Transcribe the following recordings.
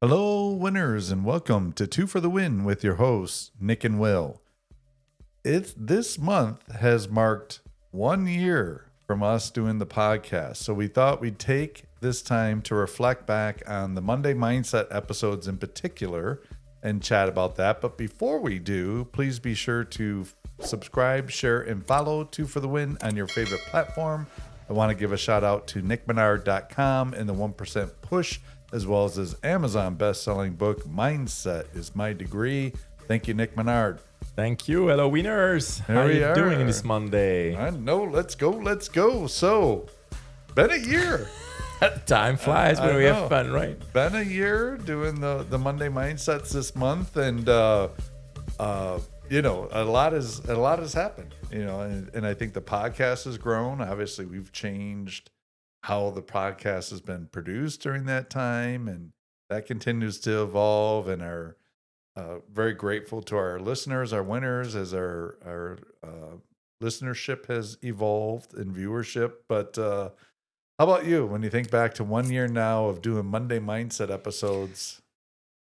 Hello, winners, and welcome to Two for the Win with your hosts, Nick and Wil. This month has marked 1 year from us doing the podcast. So we thought we'd take this time to reflect back on the Monday Mindset episodes in particular and chat about that. But before we do, please be sure to subscribe, share, and follow Two for the Win on your favorite platform. I want to give a shout out to nickmenard.com and the 1% Push, as well as his Amazon best-selling book, Mindset is My Degree. Thank you, Nick Menard. Thank you. Hello, winners. How are you doing this Monday? I know. Let's go. So, been a year. Time flies when we have fun, right? Been a year doing the Monday Mindsets this month, and a lot has happened. And I think the podcast has grown. Obviously, we've changed how the podcast has been produced during that time, and that continues to evolve, and are very grateful to our listeners, our winners, as our listenership has evolved in viewership. But how about you, when you think back to 1 year now of doing Monday Mindset episodes?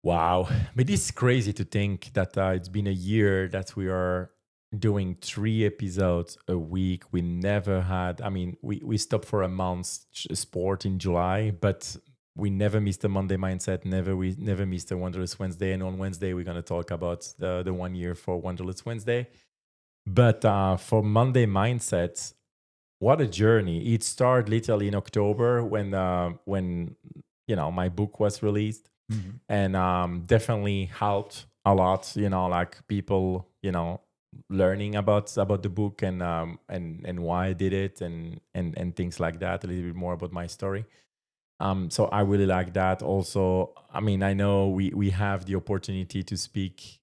Wow. But it's crazy to think that it's been a year that we are doing 3 episodes a week. We never had, we stopped for a month sport in July, but we never missed a Monday Mindset. We never missed a Wanderless Wednesday. And on Wednesday, we're going to talk about the 1 year for Wanderless Wednesday. But for Monday Mindset, what a journey. It started literally in October when my book was released. Mm-hmm. And definitely helped a lot, like people, learning about the book and why I did it and things like that, a little bit more about my story. So I really like that. Also, I know we have the opportunity to speak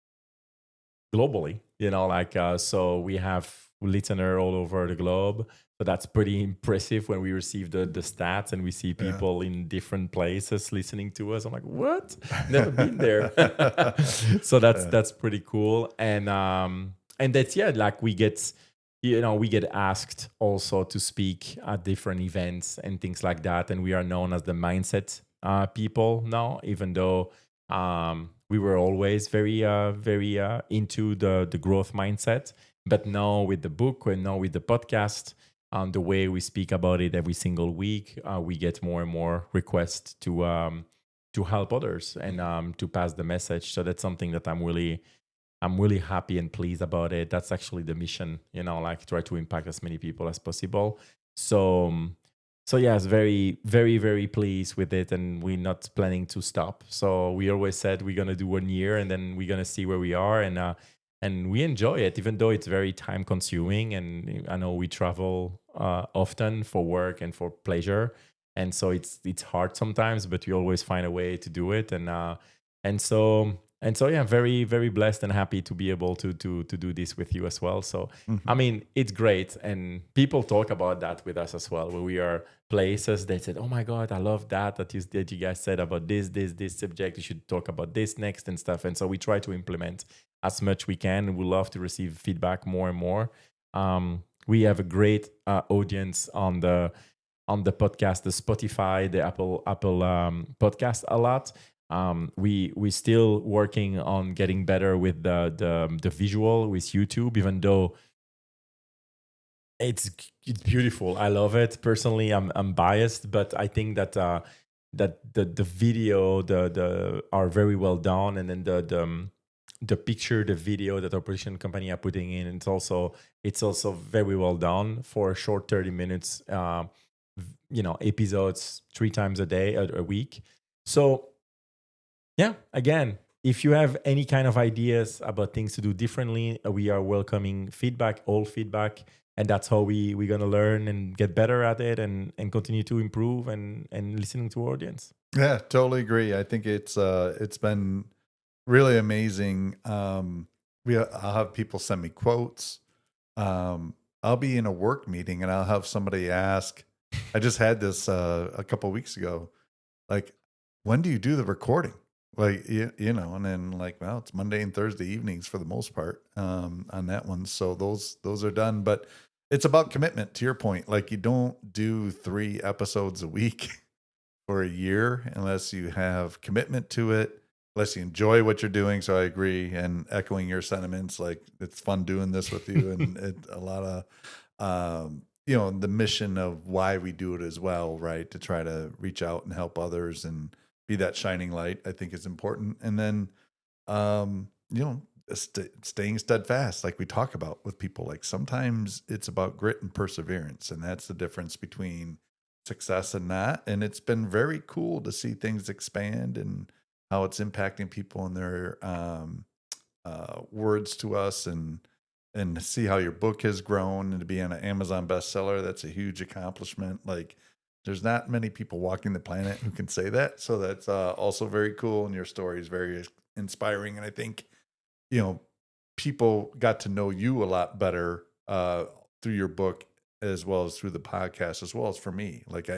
globally, so we have listeners all over the globe. So that's pretty impressive when we receive the stats and we see people in different places listening to us. I'm like, what? Never been there. So that's pretty cool. And that's, like we get asked also to speak at different events and things like that. And we are known as the mindset people now, even though we were always very into the growth mindset. But now with the book and now with the podcast, the way we speak about it every single week, we get more and more requests to help others and to pass the message. So that's something that I'm really happy and pleased about it. That's actually the mission, like try to impact as many people as possible. So yes, very, very, very pleased with it, and we're not planning to stop. So we always said we're gonna do 1 year, and then we're gonna see where we are, and we enjoy it, even though it's very time consuming. And I know we travel often for work and for pleasure, and so it's hard sometimes, but we always find a way to do it. And so yeah, very, very blessed and happy to be able to do this with you as well. So it's great, and people talk about that with us as well. When we are places, they said, "Oh my God, I love that you guys said about this subject. You should talk about this next and stuff." And so we try to implement as much we can. We love to receive feedback more and more. We have a great audience on the podcast, the Spotify, the Apple podcast a lot. We still working on getting better with the visual with YouTube, even though it's beautiful. I love it. Personally, I'm biased, but I think that the video are very well done, and then the picture, the video that our production company are putting in, it's also very well done for a short 30 minutes episodes 3 times a week. So yeah, again, if you have any kind of ideas about things to do differently, we are welcoming feedback, all feedback. And that's how we're going to learn and get better at it and continue to improve and listening to our audience. Yeah, totally agree. I think it's been really amazing. I'll have people send me quotes. I'll be in a work meeting and I'll have somebody ask, I just had this a couple of weeks ago, like, when do you do the recording? Like, and then like, well, it's Monday and Thursday evenings for the most part on that one. So those are done. But it's about commitment, to your point. Like, you don't do 3 episodes a week for a year unless you have commitment to it, unless you enjoy what you're doing. So I agree, and echoing your sentiments, like it's fun doing this with you, and a lot of the mission of why we do it as well, right? To try to reach out and help others and be that shining light, I think is important. And then um, staying steadfast, like we talk about with people. Like sometimes it's about grit and perseverance, and that's the difference between success and not. And it's been very cool to see things expand and how it's impacting people and their words to us, and see how your book has grown and to be an Amazon bestseller. That's a huge accomplishment. Like there's not many people walking the planet who can say that. So that's also very cool. And your story is very inspiring. And I think, people got to know you a lot better through your book, as well as through the podcast, as well as for me. Like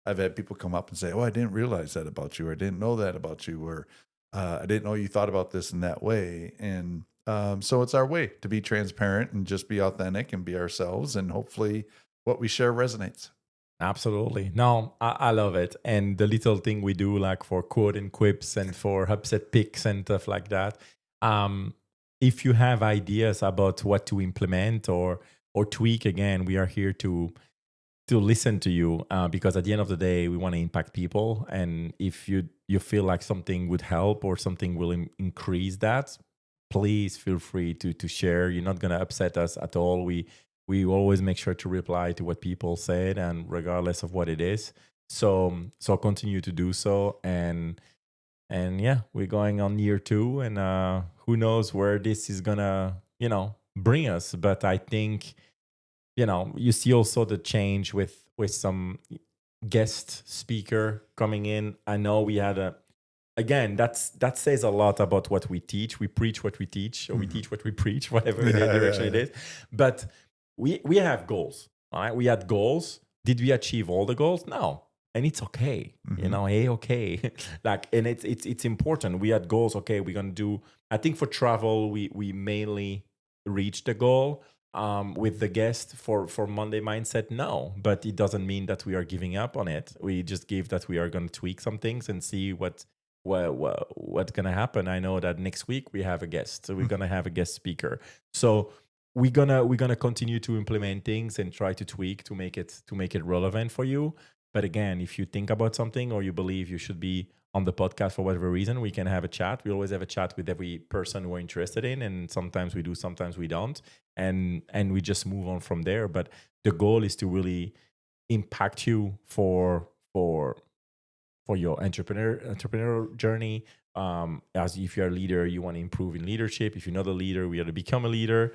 I've had people come up and say, "Oh, I didn't realize that about you," or "I didn't know that about you," or "I didn't know you thought about this in that way." And so it's our way to be transparent and just be authentic and be ourselves. And hopefully what we share resonates. Absolutely. No, I love it. And the little thing we do, like for quote and quips and for upset picks and stuff like that. Um, if you have ideas about what to implement or tweak, again, we are here to listen to you, because at the end of the day, we want to impact people. And if you feel like something would help or something will increase that, please feel free to share. You're not going to upset us at all. We always make sure to reply to what people said, and regardless of what it is. So continue to do so. And yeah, we're going on year 2, and who knows where this is gonna bring us. But I think you see also the change with some guest speaker coming in. I know we had a again, that says a lot about what we teach. We preach what we teach, or we teach what we preach, whatever it is, direction it is. But we have goals. All right, we had goals. Did we achieve all the goals? No, and it's okay. Okay. Like, and it's important. We had goals. Okay, we're gonna do. I think for travel, we mainly reached the goal. With the guest for Monday Mindset, no, but it doesn't mean that we are giving up on it. We just give that we are going to tweak some things and see what's gonna happen. I know that next week we have a guest, so we're gonna have a guest speaker. So we're gonna continue to implement things and try to tweak to make it relevant for you. But again, if you think about something or you believe you should be on the podcast for whatever reason, we can have a chat. We always have a chat with every person we're interested in, and sometimes we do, sometimes we don't, and we just move on from there. But the goal is to really impact you for your entrepreneurial journey. As if you're a leader, you want to improve in leadership. If you're not a leader, we have to become a leader.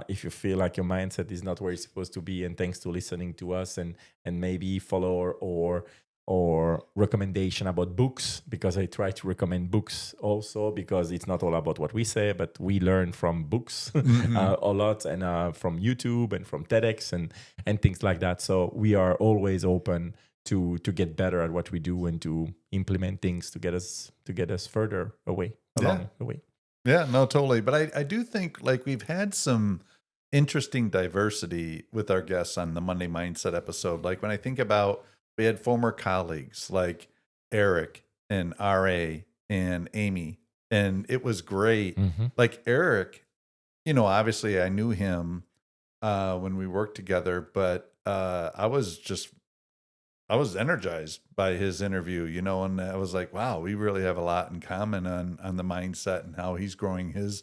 If you feel like your mindset is not where it's supposed to be, and thanks to listening to us and maybe follow or recommendation about books, because I try to recommend books also, because it's not all about what we say, but we learn from books a lot, and from YouTube and from TEDx and things like that. So we are always open to get better at what we do and to implement things to get us further along the way. Yeah, no, totally. But I do think like we've had some interesting diversity with our guests on the Monday Mindset episode. Like when I think about, we had former colleagues like Eric and RA and Amy, and it was great. Like Eric, obviously I knew him when we worked together, but I was energized by his interview, and I was like, wow, we really have a lot in common on the mindset and how he's growing his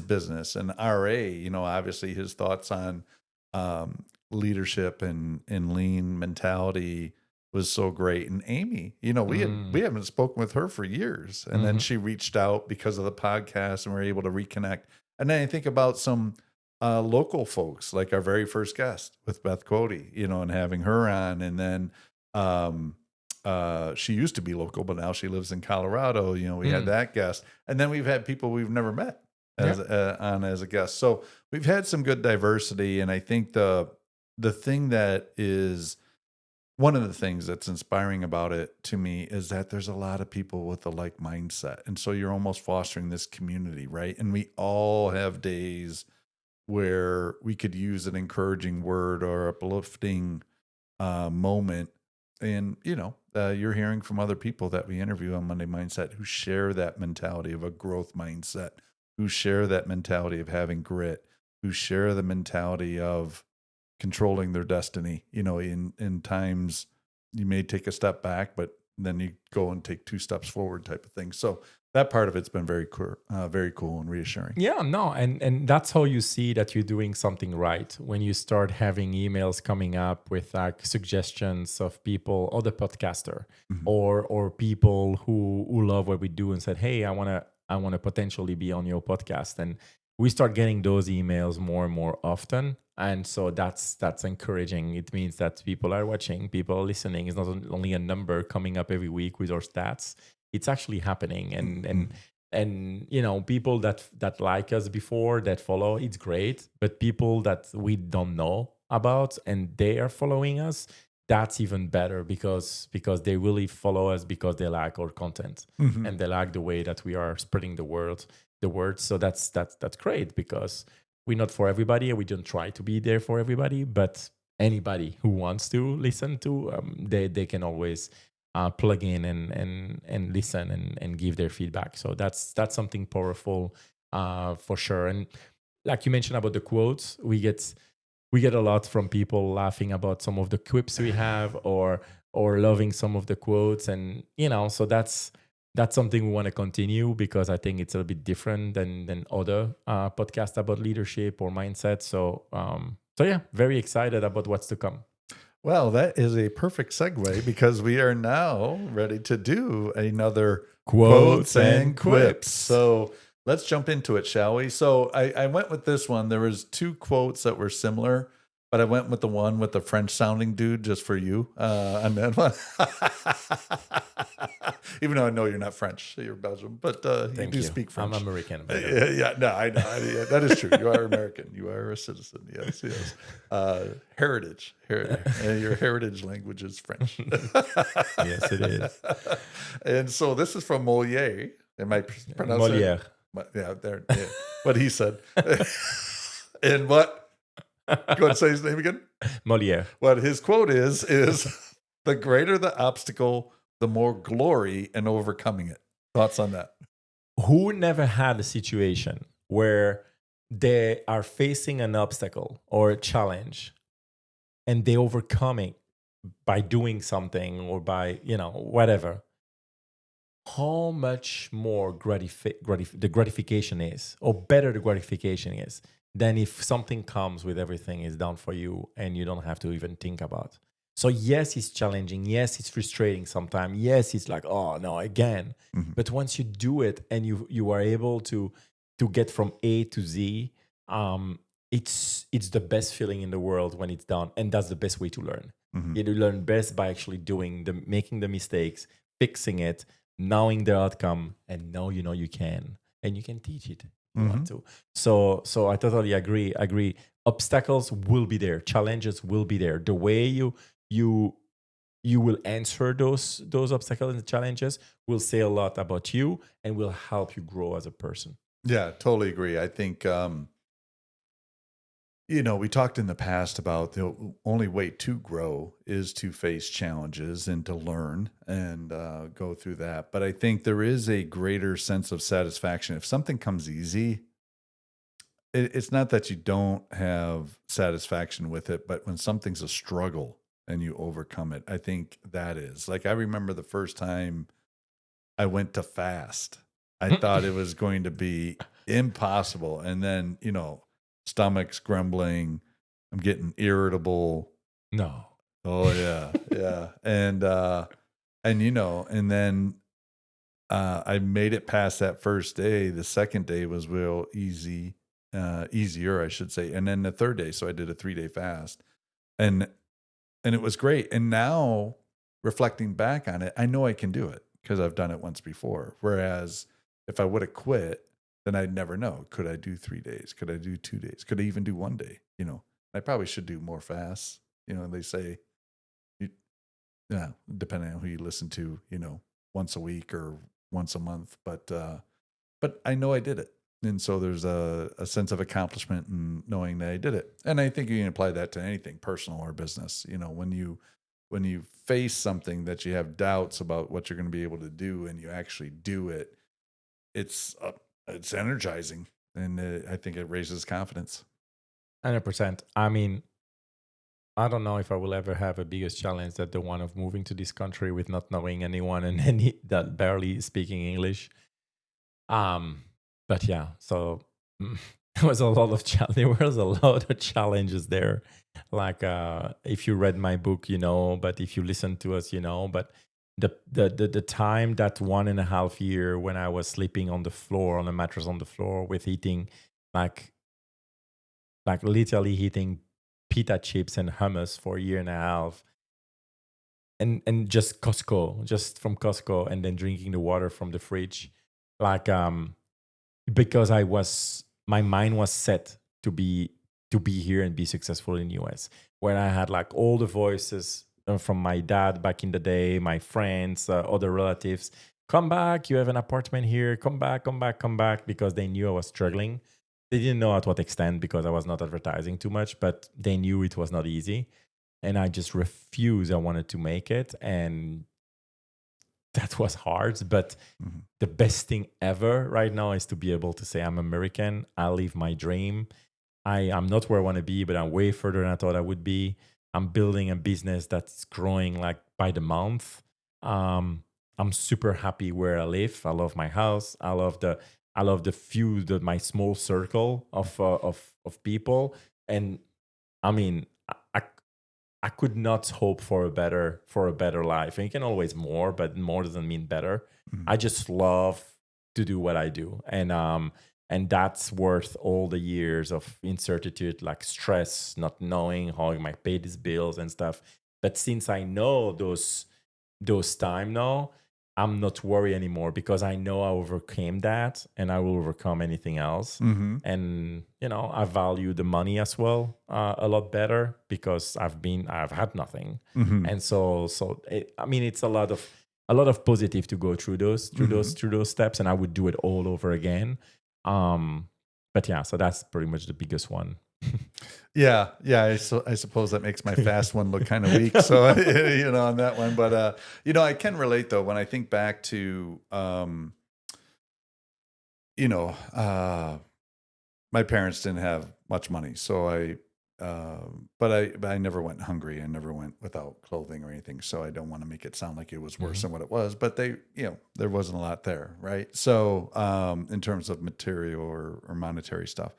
business. And RA, obviously his thoughts on leadership and lean mentality was so great. And Amy, we haven't spoken with her for years. And then she reached out because of the podcast, and we were able to reconnect. And then I think about some local folks, like our very first guest with Beth Cody, and having her on. And then she used to be local, but now she lives in Colorado. We had that guest. And then we've had people we've never met on as a guest. So we've had some good diversity. And I think the thing that is one of the things that's inspiring about it to me is that there's a lot of people with a like mindset. And so you're almost fostering this community, right? And we all have days where we could use an encouraging word or uplifting moment. And, you're hearing from other people that we interview on Monday Mindset who share that mentality of a growth mindset, who share that mentality of having grit, who share the mentality of controlling their destiny. In times you may take a step back, but then you go and take 2 steps forward type of thing. So that part of it's been very cool and reassuring. Yeah, no, and that's how you see that you're doing something right when you start having emails coming up with like suggestions of people, other podcaster, Mhm. or people who love what we do and said, "Hey, I wanna potentially be on your podcast," and we start getting those emails more and more often, and so that's encouraging. It means that people are watching, people are listening. It's not only a number coming up every week with our stats. It's actually happening, and people that like us before, that follow, it's great, but people that we don't know about and they are following us, that's even better, because they really follow us because they like our content, Mhm. and they like the way that we are spreading the word. So that's great, because we're not for everybody, and we don't try to be there for everybody, but anybody who wants to listen to, they can always plug in and listen and give their feedback. So that's something powerful, for sure. And like you mentioned about the quotes, we get a lot from people laughing about some of the quips we have, or loving some of the quotes, and so that's something we want to continue, because I think it's a little bit different than other podcasts about leadership or mindset. So yeah, very excited about what's to come. Well, that is a perfect segue because we are now ready to do another Quotes and quips. So let's jump into it, shall we? So I went with this one. There was 2 quotes that were similar, but I went with the one with the French sounding dude just for you on that one. Even though I know you're not French, you're Belgium, but you Thank do you. speak French. I'm American, by the way. Yeah, no, I know. Yeah, that is true. You are American. You are a citizen. Yes, yes. Heritage. Your heritage language is French. Yes, it is. And so this is from Molière. Am I pronouncing Molière. it? Yeah, there. Yeah. What he said. And what? Go ahead and say his name again. Molière. What his quote is the greater the obstacle, the more glory in overcoming it. Thoughts on that? Who never had a situation where they are facing an obstacle or a challenge, and they overcome it by doing something, or by whatever? How much more the gratification is, or better the gratification is, than if something comes with everything is done for you and you don't have to even think about. So yes, it's challenging. Yes, it's frustrating sometimes. Yes, it's like, oh no, again. Mhm. But once you do it and you are able to get from A to Z, it's the best feeling in the world when it's done, and that's the best way to learn. Mhm. You learn best by actually making the mistakes, fixing it, knowing the outcome, and now you can, and you can teach it if you want to. So I totally agree. Obstacles will be there, challenges will be there. The way you will answer those obstacles and challenges will say a lot about you, and will help you grow as a person. Yeah, totally agree. I think we talked in the past about the only way to grow is to face challenges and to learn and go through that. But I think there is a greater sense of satisfaction. If something comes easy, it's not that you don't have satisfaction with it, but when something's a struggle and you overcome it, I think that is. Like, I remember the first time I went to fast, I thought it was going to be impossible. And then, stomach's grumbling. I'm getting irritable. No. Oh yeah. Yeah. And then I made it past that first day. The second day was real easier, I should say. And then the third day, so I did a 3-day fast. And it was great. And now reflecting back on it, I know I can do it because I've done it once before. Whereas if I would have quit, then I'd never know. Could I do 3 days? Could I do 2 days? Could I even do 1 day? I probably should do more fasts. They say, you, yeah, depending on who you listen to, once a week or once a month. But I know I did it. And so there's a sense of accomplishment in knowing that I did it. And I think you can apply that to anything, personal or business. When you when you face something that you have doubts about what you're going to be able to do, and you actually do it, it's energizing, and I think it raises confidence. 100%. I mean, I don't know if I will ever have a biggest challenge than the one of moving to this country with not knowing anyone and that barely speaking English. But yeah, so there was a lot of there was a lot of challenges there. Like if you read my book, you know, but if you listen to us, you know, but the time, that 1.5 year when I was sleeping on the floor, on a mattress on the floor with eating like literally eating pita chips and hummus for a year and a half, and just from Costco, and then drinking the water from the fridge, like because my mind was set to be here and be successful in US, where I had like all the voices from my dad back in the day, my friends, other relatives, come back, you have an apartment here, come back, because they knew I was struggling. They didn't know at what extent, because I was not advertising too much, but they knew it was not easy. And I just refused. I wanted to make it. And that was hard. But the best thing ever right now is to be able to say, I'm American. I live my dream. I'm not where I want to be, but I'm way further than I thought I would be. I'm building a business that's growing like by the month. I'm super happy where I live. I love my house. I love my small circle of people. And I mean, I could not hope for a better life. And you can always more, but more doesn't mean better. I just love to do what I do, and that's worth all the years of incertitude, like stress, not knowing how I might pay these bills and stuff. But since I know those time now, I'm not worried anymore, because I know I overcame that, and I will overcome anything else. And I value the money as well a lot better, because I've had nothing. And so it's a lot of positive to go through those steps, and I would do it all over again. But yeah, so that's pretty much the biggest one. Yeah. I suppose that makes my fast one look kind of weak. So, on that one, but, I can relate though, when I think back to, my parents didn't have much money. So but I never went hungry. I never went without clothing or anything. So I don't want to make it sound like it was worse than what it was, but there wasn't a lot there. Right. So, in terms of material or monetary stuff,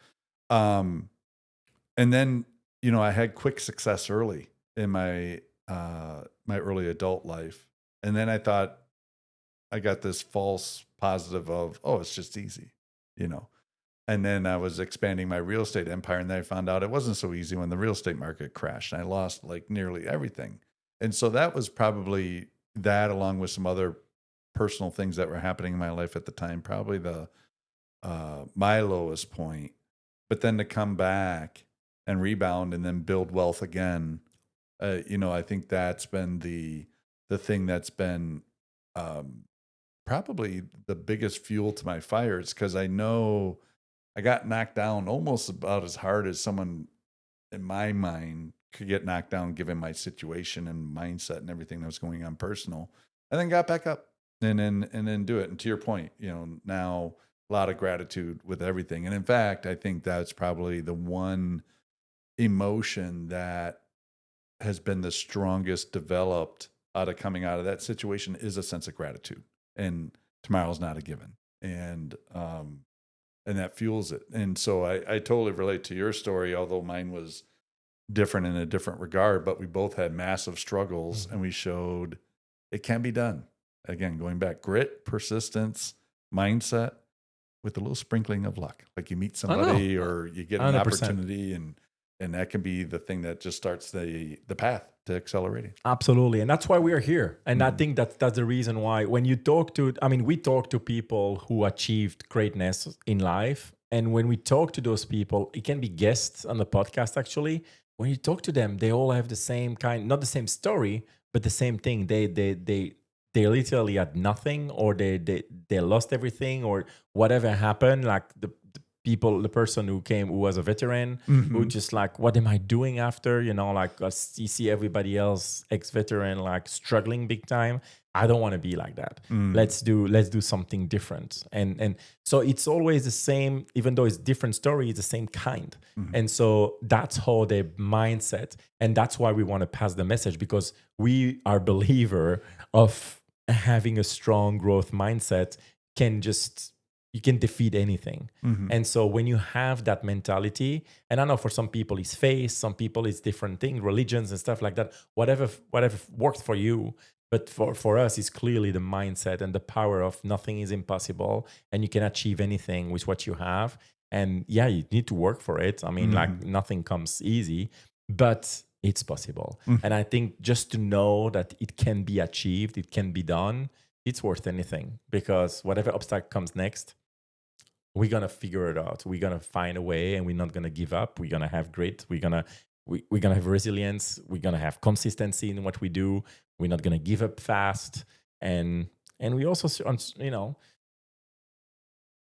and then, I had quick success early in my early adult life. And then I thought I got this false positive of, oh, it's just easy, And then I was expanding my real estate empire, and then I found out it wasn't so easy when the real estate market crashed, and I lost like nearly everything. And so that was probably that, along with some other personal things that were happening in my life at the time, probably my lowest point. But then to come back and rebound and then build wealth again, I think that's been the thing that's been probably the biggest fuel to my fires, because I know I got knocked down almost about as hard as someone in my mind could get knocked down, given my situation and mindset and everything that was going on personal, and then got back up and then do it. And to your point, now a lot of gratitude with everything. And in fact, I think that's probably the one emotion that has been the strongest developed out of coming out of that situation, is a sense of gratitude. And tomorrow's not a given. And that fuels it. And so I totally relate to your story, although mine was different in a different regard, but we both had massive struggles, and we showed it can be done. Again, going back, grit, persistence, mindset, with a little sprinkling of luck. Like you meet somebody or you get an 100%. opportunity, and that can be the thing that just starts the path to accelerating. Absolutely. And that's why we are here. And I think that's the reason why when you we talk to people who achieved greatness in life. And when we talk to those people, it can be guests on the podcast, actually. When you talk to them, they all have the same not the same story, but the same thing. They literally had nothing, or they lost everything, or whatever happened. Like the people, the person who came, who was a veteran, who just like, what am I doing after? You know, like you see everybody else ex-veteran like struggling big time. I don't want to be like that. Let's do something different. And so it's always the same, even though it's different story, it's the same kind. And so that's how their mindset, and that's why we want to pass the message, because we are believer of having a strong growth mindset you can defeat anything. And so when you have that mentality, and I know for some people it's faith, some people it's different things, religions and stuff like that, whatever works for you. But for us, it's clearly the mindset and the power of nothing is impossible, and you can achieve anything with what you have. And yeah, you need to work for it. I mean, like nothing comes easy, but it's possible. And I think just to know that it can be achieved, it can be done, it's worth anything, because whatever obstacle comes next, we're going to figure it out. We're going to find a way, and we're not going to give up. We're going to have grit. We're going to have resilience. We're going to have consistency in what we do. We're not going to give up fast. And we also, you know,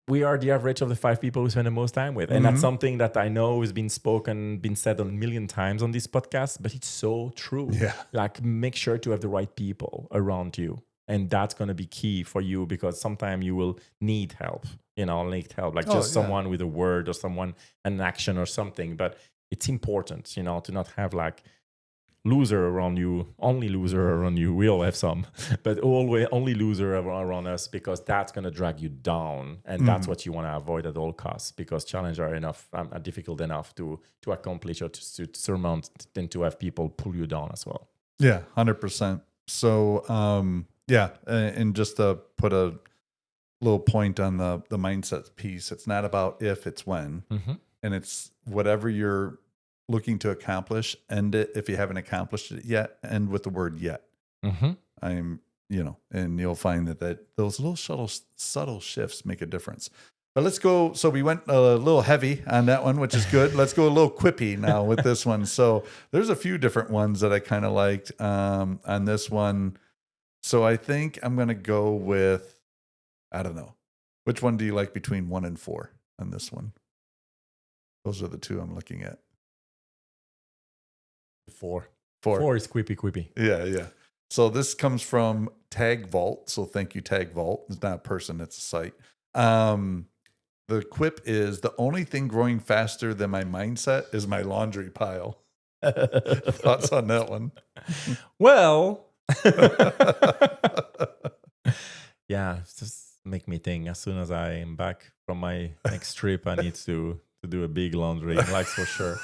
we are the average of the 5 people we spend the most time with. And that's something that I know has been said a million times on this podcast, but it's so true. Yeah. Like, make sure to have the right people around you. And that's going to be key for you, because sometimes you will need help, like someone with a word or someone, an action or something. But it's important, to not have like loser around you, only loser around you. We all have some, but always only loser around us, because that's going to drag you down. And that's what you want to avoid at all costs, because challenges are difficult enough to accomplish or to surmount, than to have people pull you down as well. Yeah, 100%. So, yeah, and just to put a little point on the mindset piece, it's not about if, it's when. And it's whatever you're looking to accomplish, end it. If you haven't accomplished it yet, end with the word yet. And you'll find that those little subtle shifts make a difference. But let's go. So we went a little heavy on that one, which is good. Let's go a little quippy now with this one. So there's a few different ones that I kind of liked on this one. So I think I'm going to go with, I don't know. Which one do you like between 1 and 4 on this one? Those are the two I'm looking at. 4 is quippy. Yeah. So this comes from Tag Vault. So thank you, Tag Vault. It's not a person, it's a site. The quip is, the only thing growing faster than my mindset is my laundry pile. Thoughts on that one? Well, yeah, just make me think. As soon as I am back from my next trip, I need to do a big laundry, like, for sure.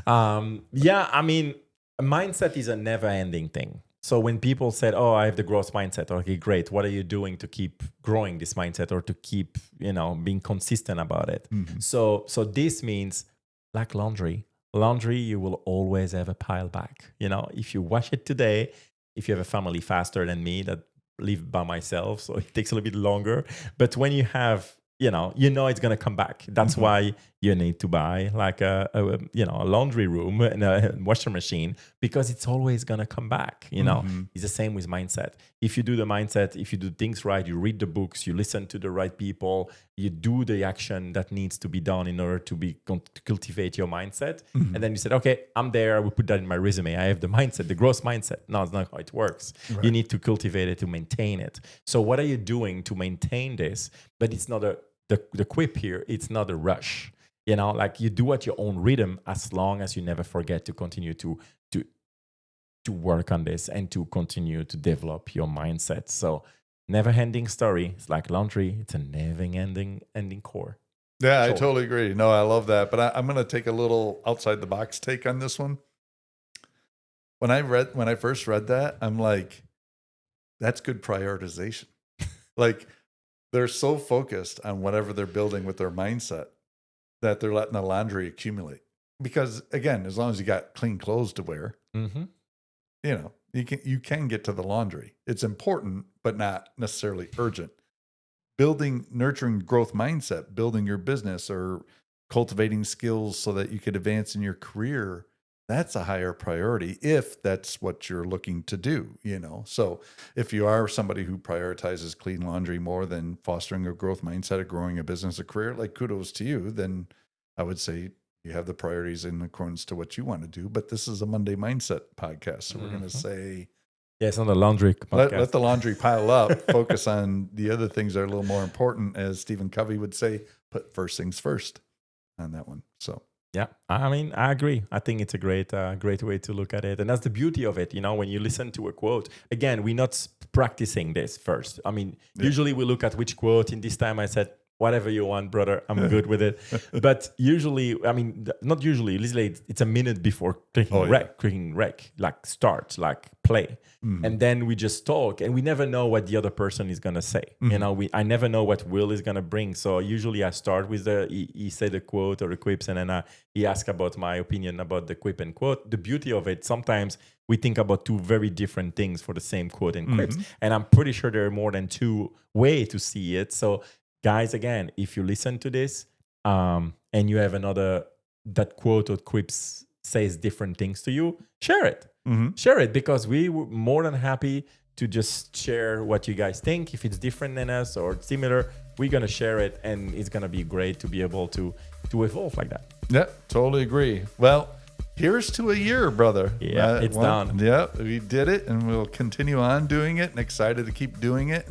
Yeah, I mean, mindset is a never-ending thing. So when people said, "Oh, I have the growth mindset," okay, great. What are you doing to keep growing this mindset, or to keep, being consistent about it? So this means, like laundry, you will always have a pile back. If you wash it today, if you have a family faster than me that live by myself, so it takes a little bit longer. But when you have, it's going to come back. That's why you need to buy like a laundry room and a washer machine, because it's always going to come back. It's the same with mindset. If you do the mindset, if you do things right, you read the books, you listen to the right people, you do the action that needs to be done in order to cultivate your mindset. And then you said, okay, I'm there. I will put that in my resume. I have the mindset, the growth mindset. No, it's not how it works. Right. You need to cultivate it to maintain it. So what are you doing to maintain this? But it's not the quip here. It's not a rush. Like, you do at your own rhythm, as long as you never forget to continue to work on this and to continue to develop your mindset. So never-ending story. It's like laundry. It's a never-ending core. Yeah, I totally agree. No, I love that. But I'm going to take a little outside the box take on this one. When I first read that, I'm like, that's good prioritization. Like, they're so focused on whatever they're building with their mindset that they're letting the laundry accumulate. Because again, as long as you got clean clothes to wear, you can get to the laundry. It's important, but not necessarily urgent. Nurturing growth mindset, building your business, or cultivating skills so that you could advance in your career, that's a higher priority if that's what you're looking to do, So if you are somebody who prioritizes clean laundry more than fostering a growth mindset or growing a business or career, like kudos to you, then I would say you have the priorities in accordance to what you want to do. But this is a Monday Mindset podcast. So we're going to say, yeah, it's not a laundry podcast. Let the laundry pile up, focus on the other things that are a little more important. As Stephen Covey would say, put first things first on that one. So. Yeah, I mean, I agree. I think it's a great way to look at it. And that's the beauty of it. When you listen to a quote, again, we're not practicing this first. I mean, usually we look at which quote. In this time, I said, whatever you want, brother, I'm good with it. But usually, I mean, not usually, it's a minute before clicking rec, like start, like play. Mm-hmm. And then we just talk, and we never know what the other person is going to say. Mm-hmm. I never know what Will is going to bring. So usually I start with he said a quote or a quips, and then he asked about my opinion about the quip and quote. The beauty of it, sometimes we think about two very different things for the same quote and quips. Mm-hmm. And I'm pretty sure there are more than two ways to see it. So guys, again, if you listen to this and you have that quote or quips says different things to you, share it. Mm-hmm. Share it, because we were more than happy to just share what you guys think. If it's different than us or similar, we're going to share it, and it's going to be great to be able to evolve like that. Yeah, totally agree. Well, here's to a year, brother. Yeah, it's done. Yeah, we did it, and we'll continue on doing it, and excited to keep doing it.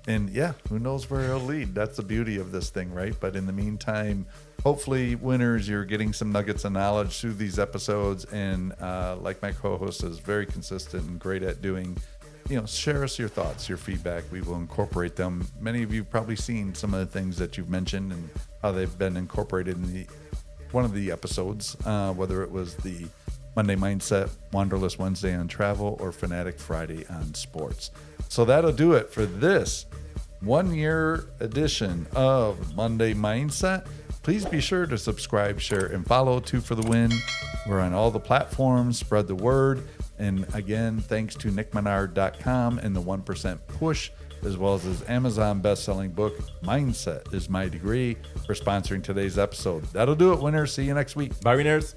And yeah, who knows where it'll lead? That's the beauty of this thing, right? But in the meantime, hopefully, winners, you're getting some nuggets of knowledge through these episodes. And like my co-host is very consistent and great at doing, share us your thoughts, your feedback. We will incorporate them. Many of you have probably seen some of the things that you've mentioned and how they've been incorporated in one of the episodes, whether it was the Monday Mindset, Wanderlust Wednesday on travel, or Fanatic Friday on sports. So that'll do it for this 1-year edition of Monday Mindset. Please be sure to subscribe, share, and follow 2 for the Win. We're on all the platforms. Spread the word. And again, thanks to nickmenard.com and the 1% Push, as well as his Amazon best-selling book, Mindset is My Degree, for sponsoring today's episode. That'll do it, winners. See you next week. Bye, winners.